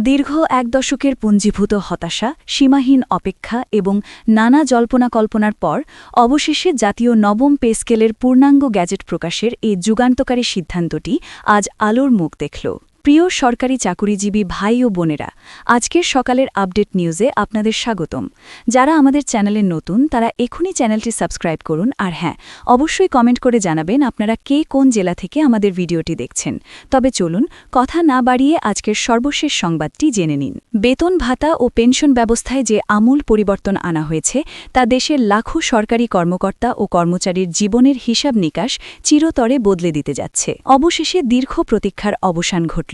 দীর্ঘ এক দশকের পুঞ্জীভূত হতাশা, সীমাহীন অপেক্ষা এবং নানা জল্পনা-কল্পনার পর অবশেষে জাতীয় নবম পে স্কেলের পূর্ণাঙ্গ গ্যাজেট প্রকাশের এই যুগান্তকারী সিদ্ধান্তটি আজ আলোর মুখ দেখল। প্রিয় সরকারি চাকুরিজীবী ভাই ও বোনেরা, আজকের সকালের আপডেট নিউজে আপনাদের স্বাগতম। যারা আমাদের চ্যানেলে নতুন তারা এখনই চ্যানেলটি সাবস্ক্রাইব করুন, আর হ্যাঁ, অবশ্যই কমেন্ট করে জানাবেন আপনারা কে কোন জেলা থেকে আমাদের ভিডিওটি দেখছেন। তবে চলুন কথা না বাড়িয়ে আজকের সর্বশেষ সংবাদটি জেনে নিন। বেতন ভাতা ও পেনশন ব্যবস্থায় যে আমূল পরিবর্তন আনা হয়েছে তা দেশের লাখো সরকারি কর্মকর্তা ও কর্মচারীর জীবনের হিসাব নিকাশ চিরতরে বদলে দিতে যাচ্ছে। অবশেষে দীর্ঘ প্রতীক্ষার অবসান ঘটল।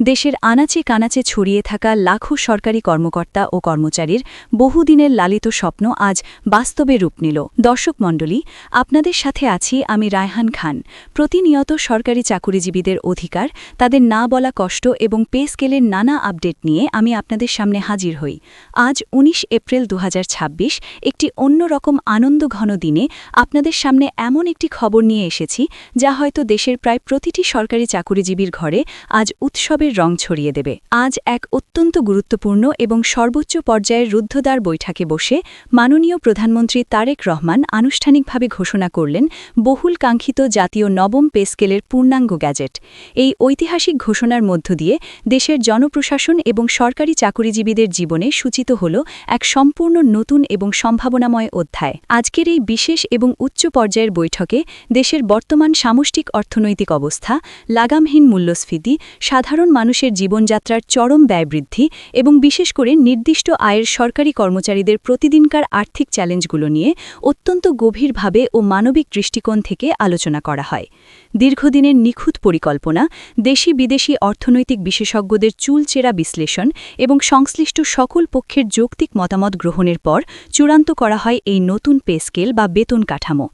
দেশের আনাচে কানাচে ছড়িয়ে থাকা লাখো সরকারি কর্মকর্তা ও কর্মচারীর বহুদিনের লালিত স্বপ্ন আজ বাস্তবে রূপ নিল। দর্শক মণ্ডলী, আপনাদের সাথে আছি আমি রায়হান খান। প্রতিনিয়ত সরকারি চাকুরিজীবীদের অধিকার, তাদের না বলা কষ্ট এবং পে স্কেলের নানা আপডেট নিয়ে আমি আপনাদের সামনে হাজির হই। আজ ১৯ এপ্রিল ২০২৬ একটি অন্যরকম আনন্দঘন দিনে আপনাদের সামনে এমন একটি খবর নিয়ে এসেছি যা হয়তো দেশের প্রায় প্রতিটি সরকারি চাকুরিজীবীর ঘরে আজ উৎসবের রং ছড়িয়ে দেবে। আজ এক অত্যন্ত গুরুত্বপূর্ণ এবং সর্বোচ্চ পর্যায়ের রুদ্ধদ্বার বৈঠকে বসে মাননীয় প্রধানমন্ত্রী তারেক রহমান আনুষ্ঠানিকভাবে ঘোষণা করলেন বহুল কাঙ্ক্ষিত জাতীয় নবম পে স্কেলের পূর্ণাঙ্গ গ্যাজেট। এই ঐতিহাসিক ঘোষণার মধ্য দিয়ে দেশের জনপ্রশাসন এবং সরকারি চাকুরিজীবীদের জীবনে সূচিত হল এক সম্পূর্ণ নতুন এবং সম্ভাবনাময় অধ্যায়। আজকের এই বিশেষ এবং উচ্চ পর্যায়ের বৈঠকে দেশের বর্তমান সামষ্টিক অর্থনৈতিক অবস্থা, লাগামহীন মূল্যস্ফীতি, সাধারণ মানুষের জীবনযাত্রার চরম ব্যয় বৃদ্ধি এবং বিশেষ করে নির্দিষ্ট আয়ের সরকারি কর্মচারীদের প্রতিদিনকার আর্থিক চ্যালেঞ্জগুলো নিয়ে অত্যন্ত গভীরভাবে ও মানবিক দৃষ্টিকোণ থেকে আলোচনা করা হয়। দীর্ঘদিনের নিখুঁত পরিকল্পনা, দেশি বিদেশি অর্থনৈতিক বিশেষজ্ঞদের চুলচেরা বিশ্লেষণ এবং সংশ্লিষ্ট সকল পক্ষের যৌক্তিক মতামত গ্রহণের পর চূড়ান্ত করা হয় এই নতুন পে স্কেল বা বেতন কাঠামো।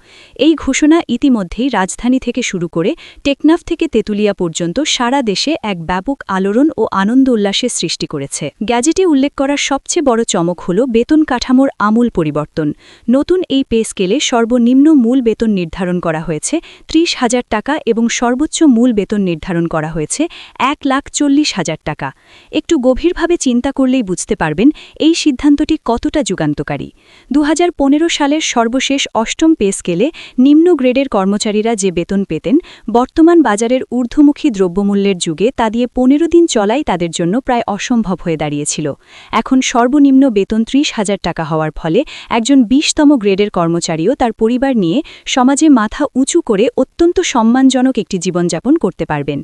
এই ঘোষণা ইতিমধ্যেই রাজধানী থেকে শুরু করে টেকনাফ থেকে তেঁতুলিয়া পর্যন্ত সারা দেশে এক ব্যাপক আলোড়ন ও আনন্দ উল্লাসের সৃষ্টি করেছে। গ্যাজেটে উল্লেখ করার সবচেয়ে বড় চমক হল বেতন কাঠামোর আমূল পরিবর্তন। নতুন এই পে স্কেলে সর্বনিম্ন মূল বেতন নির্ধারণ করা হয়েছে ৩০,০০০ টাকা এবং সর্বোচ্চ মূল বেতন নির্ধারণ করা হয়েছে ১,৪০,০০০ টাকা। একটু গভীরভাবে চিন্তা করলেই বুঝতে পারবেন এই সিদ্ধান্তটি কতটা যুগান্তকারী। ২০১৫ সালের সর্বশেষ অষ্টম পে স্কেলে নিম্ন গ্রেডের কর্মচারীরা যে বেতন পেতেন, বর্তমান বাজারের ঊর্ধ্বমুখী দ্রব্যমূল্যের যুগে তা দিয়ে ১৫ দিন চলাই তাদের জন্য প্রায় অসম্ভব হয়ে দাঁড়িয়েছিল। এখন সর্বনিম্ন বেতন ৩০,০০০ টাকা হওয়ার ফলে একজন ২০তম গ্রেডের কর্মচারীও তার পরিবার নিয়ে সমাজে মাথা উঁচু করে অত্যন্ত সম্মানজনক একটি জীবনযাপন করতে পারবেন।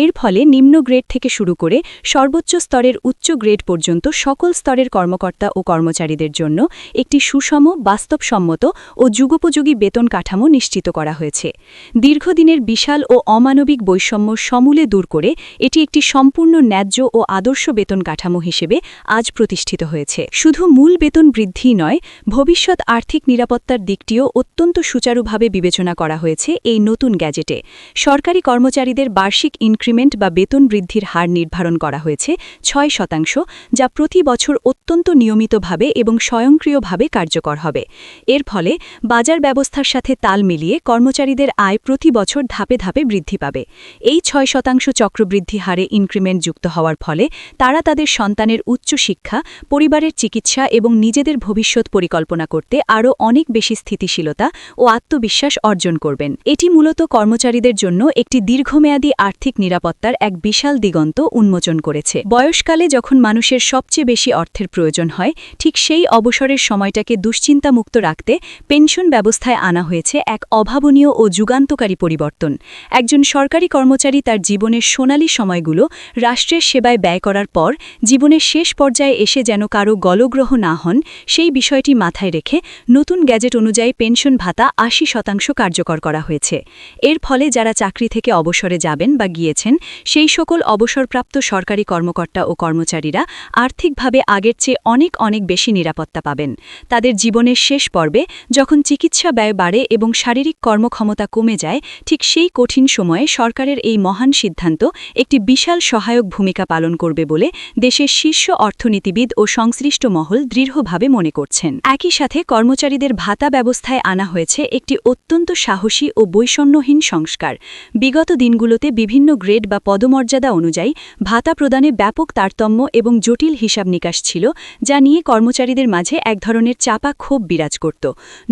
এর ফলে নিম্ন গ্রেড থেকে শুরু করে সর্বোচ্চ স্তরের উচ্চ গ্রেড পর্যন্ত সকল স্তরের কর্মকর্তা ও কর্মচারীদের জন্য একটি সুষম, বাস্তবসম্মত ও যুগোপযোগী বেতন কাঠামো নিশ্চিত করা হয়েছে। দীর্ঘদিনের বিশাল ও অমানবিক বৈষম্য সমূলে দূর করে এটি একটি সম্পূর্ণ ন্যায্য ও আদর্শ বেতন কাঠামো হিসেবে আজ প্রতিষ্ঠিত হয়েছে। শুধু মূল বেতন বৃদ্ধি নয়, ভবিষ্যৎ আর্থিক নিরাপত্তার দিকটিও অত্যন্ত সুচারুভাবে বিবেচনা করা হয়েছে এই নতুন গ্যাজেটে। সরকারি কর্মচারীদের বার্ষিক ইনক্রিমেন্ট বা বেতন বৃদ্ধির হার নির্ধারণ করা হয়েছে ৬%, যা প্রতি বছর অত্যন্ত নিয়মিতভাবে এবং স্বয়ংক্রিয়ভাবে কার্যকর হবে। এর ফলে বাজার ব্যবস্থার সাথে তাল মিলিয়ে কর্মচারীদের আয় প্রতি বছর ধাপে ধাপে বৃদ্ধি পাবে। এই ৬% চক্রবৃদ্ধি হারে ইনক্রিমেন্ট যুক্ত হওয়ার ফলে তারা তাদের সন্তানের উচ্চ শিক্ষা, পরিবারের চিকিৎসা এবং নিজেদের ভবিষ্যৎ পরিকল্পনা করতে আরও অনেক বেশি স্থিতিশীলতা ও আত্মবিশ্বাস অর্জন করবেন। এটি মূলত কর্মচারীদের জন্য একটি দীর্ঘমেয়াদী আর্থিক নিরাপত্তার এক বিশাল দিগন্ত উন্মোচন করেছে। বয়সকালে যখন মানুষের সবচেয়ে বেশি অর্থের প্রয়োজন হয়, ঠিক সেই অবসরের সময়টাকে দুশ্চিন্তামুক্ত রাখতে পেনশন ব্যবস্থায় আনা হয়েছে এক অভাবনীয় ও যুগান্তকারী পরিবর্তন। একজন সরকারি কর্মচারী তার জীবনের সোনালী সময়গুলো রাষ্ট্রের সেবায় ব্যয় করার পর জীবনের শেষ পর্যায়ে এসে যেন কারো গলগ্রহ না হন, সেই বিষয়টি মাথায় রেখে নতুন গ্যাজেট অনুযায়ী পেনশন ভাতা ৮০% কার্যকর করা হয়েছে। এর ফলে যারা চাকরি থেকে অবসরে যাবেন বা গিয়েছেন, সেই সকল অবসরপ্রাপ্ত সরকারি কর্মকর্তা ও কর্মচারীরা আর্থিকভাবে আগের চেয়ে অনেক বেশি নিরাপত্তা পাবেন। তাদের জীবনের শেষ পর্বে যখন চিকিৎসা ব্যয় বাড়ে এবং শারীরিক কর্মক্ষমতা কমে যায়, ঠিক সেই কঠিন সময়ে সরকারের এই মহান সিদ্ধান্ত একটি বিশাল সহায়ক ভূমিকা পালন করবে বলে দেশের শীর্ষ অর্থনীতিবিদ ও সংশ্লিষ্ট মহল দৃঢ়ভাবে মনে করছেন। একই সাথে কর্মচারীদের ভাতা ব্যবস্থায় আনা হয়েছে একটি অত্যন্ত সাহসী ও বৈষম্যহীন সংস্কার। সংস্কার। বিগত দিনগুলোতে বিভিন্ন গ্রেড বা পদমর্যাদা অনুযায়ী ভাতা প্রদানে ব্যাপক তারতম্য এবং জটিল হিসাব নিকাশ ছিল, যা নিয়ে কর্মচারীদের মাঝে এক ধরনের চাপা ক্ষোভ বিরাজ করত।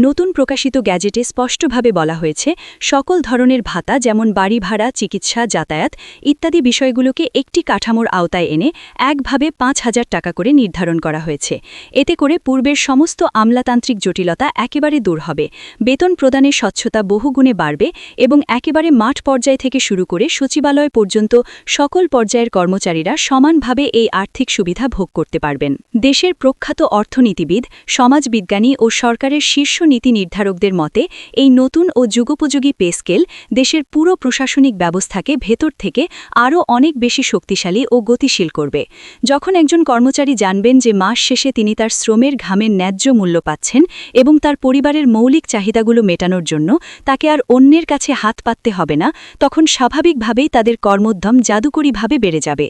নতুন প্রকাশিত গ্যাজেটে স্পষ্টভাবে বলা হয়েছে, সকল ধরনের ভাতা যেমন বাড়ি ভাড়া, চিকিৎসা, যাতায়াত ইত্যাদি বিষয়গুলোকে একটি কাঠামোর আওতায় এনে একভাবে ৫,০০০ টাকা করে নির্ধারণ করা হয়েছে। এতে করে পূর্বের সমস্ত আমলাতান্ত্রিক জটিলতা একেবারে দূর হবে, বেতন প্রদানের স্বচ্ছতা বহুগুণে বাড়বে এবং একেবারে মাঠ পর্যায় থেকে শুরু করে সচিবালয় পর্যন্ত সকল পর্যায়ের কর্মচারীরা সমানভাবে এই আর্থিক সুবিধা ভোগ করতে পারবেন। দেশের প্রখ্যাত অর্থনীতিবিদ, সমাজবিজ্ঞানী ও সরকারের শীর্ষ নীতি নির্ধারকদের মতে এই নতুন ও যুগোপযোগী পে স্কেল দেশের পুরো প্রশাসনিক ব্যবস্থাকে ভেতর থেকে আরও অনেক বেশি শক্তিশালী ও গতিশীল করবে। যখন একজন কর্মচারী জানবেন যে মাস শেষে তিনি তার শ্রমের ঘামের ন্যায্য মূল্য পাচ্ছেন এবং তার পরিবারের মৌলিক চাহিদাগুলো মেটানোর জন্য তাকে আর অন্যের কাছে হাত পাততে হবে না, তখন স্বাভাবিকভাবেই তাদের কর্মোদ্যম জাদুকরীভাবে বেড়ে যাবে।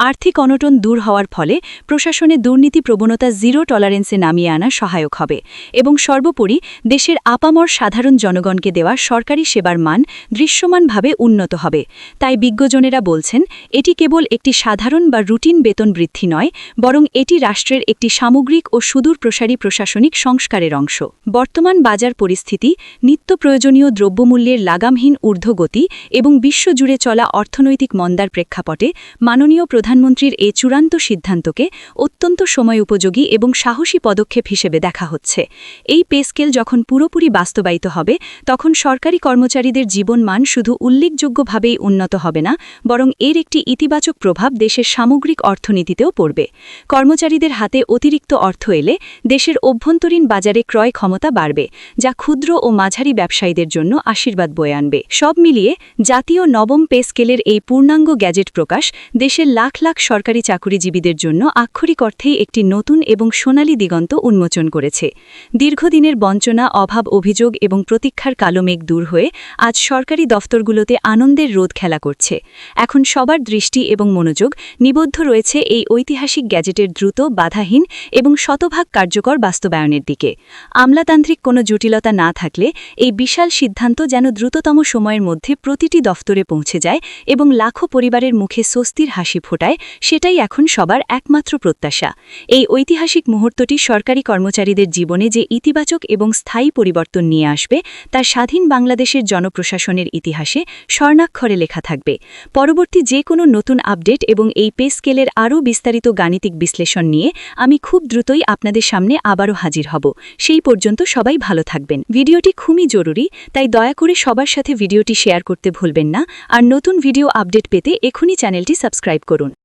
আর্থিক অনটন দূর হওয়ার ফলে প্রশাসনে দুর্নীতি প্রবণতা জিরো টলারেন্সে নামিয়ে আনা সহায়ক হবে এবং সর্বোপরি দেশের আপামর সাধারণ জনগণকে দেওয়া সরকারি সেবার মান দৃশ্যমানভাবে উন্নত হবে। তাই বিজ্ঞজনেরা বলছেন, এটি কেবল একটি সাধারণ বা রুটিন বেতন বৃদ্ধি নয়, বরং এটি রাষ্ট্রের একটি সামগ্রিক ও সুদূর প্রসারী প্রশাসনিক সংস্কারের অংশ। বর্তমান বাজার পরিস্থিতি, নিত্য প্রয়োজনীয় দ্রব্যমূল্যের লাগামহীন ঊর্ধ্বগতি এবং বিশ্বজুড়ে চলা অর্থনৈতিক মন্দার প্রেক্ষাপটে মাননীয় প্রধানমন্ত্রীর এ চূড়ান্ত সিদ্ধান্তকে অত্যন্ত সময়োপযোগী এবং সাহসী পদক্ষেপ হিসেবে দেখা হচ্ছে। এই পে স্কেল যখন পুরোপুরি বাস্তবায়িত হবে, তখন সরকারি কর্মচারীদের জীবনমান শুধু উল্লেখযোগ্যভাবেই উন্নত হবে না, বরং এর একটি ইতিবাচক প্রভাব দেশের সামগ্রিক অর্থনীতিতেও পড়বে। কর্মচারীদের হাতে অতিরিক্ত অর্থ এলে দেশের অভ্যন্তরীণ বাজারে ক্রয় ক্ষমতা বাড়বে, যা ক্ষুদ্র ও মাঝারি ব্যবসায়ীদের জন্য আশীর্বাদ বয়ে আনবে। সব মিলিয়ে জাতীয় নবম পে স্কেলের এই পূর্ণাঙ্গ গ্যাজেট প্রকাশ দেশের লাখ লাখ সরকারি চাকুরিজীবীদের জন্য আক্ষরিক অর্থেই একটি নতুন এবং সোনালী দিগন্ত উন্মোচন করেছে। দীর্ঘদিনের বঞ্চনা, অভাব, অভিযোগ এবং প্রতীক্ষার কালো মেঘ দূর হয়ে আজ সরকারি দফতরগুলোতে আনন্দের রোদ খেলা করছে। এখন সবার দৃষ্টি এবং মনোযোগ নিবদ্ধ রয়েছে এই ঐতিহাসিক গ্যাজেটের দ্রুত, বাধাহীন এবং শতভাগ কার্যকর বাস্তবায়নের দিকে। আমলাতান্ত্রিক কোনো জটিলতা না থাকলে এই বিশাল সিদ্ধান্ত যেন দ্রুততম সময়ের মধ্যে প্রতিটি দফতরে পৌঁছে যায় এবং লাখো পরিবারের মুখে স্বস্তির হাসি ফোটায়, সেটাই এখন সবার একমাত্র প্রত্যাশা। এই ঐতিহাসিক মুহূর্তটি সরকারি কর্মচারীদের জীবনে যে ইতিবাচক এবং স্থায়ী পরিবর্তন নিয়ে আসবে, তা স্বাধীন বাংলাদেশের জনপ্রশাসনের ইতিহাসে স্বর্ণাক্ষরে লেখা থাকবে। পরবর্তী যে কোনো নতুন আপডেট এবং এই পে স্কেলের আরও বিস্তারিত গাণিতিক বিশ্লেষণ নিয়ে আমি খুব দ্রুতই আপনাদের সামনে আবারও হাজির হব। সেই পর্যন্ত সবাই ভালো থাকবেন। ভিডিওটি খুবই জরুরি, তাই দয়া করে সবার সাথে ভিডিওটি শেয়ার করতে ভুলবেন না। আর নতুন ভিডিও আপডেট পেতে এখনই চ্যানেলটি সাবস্ক্রাইব করুন।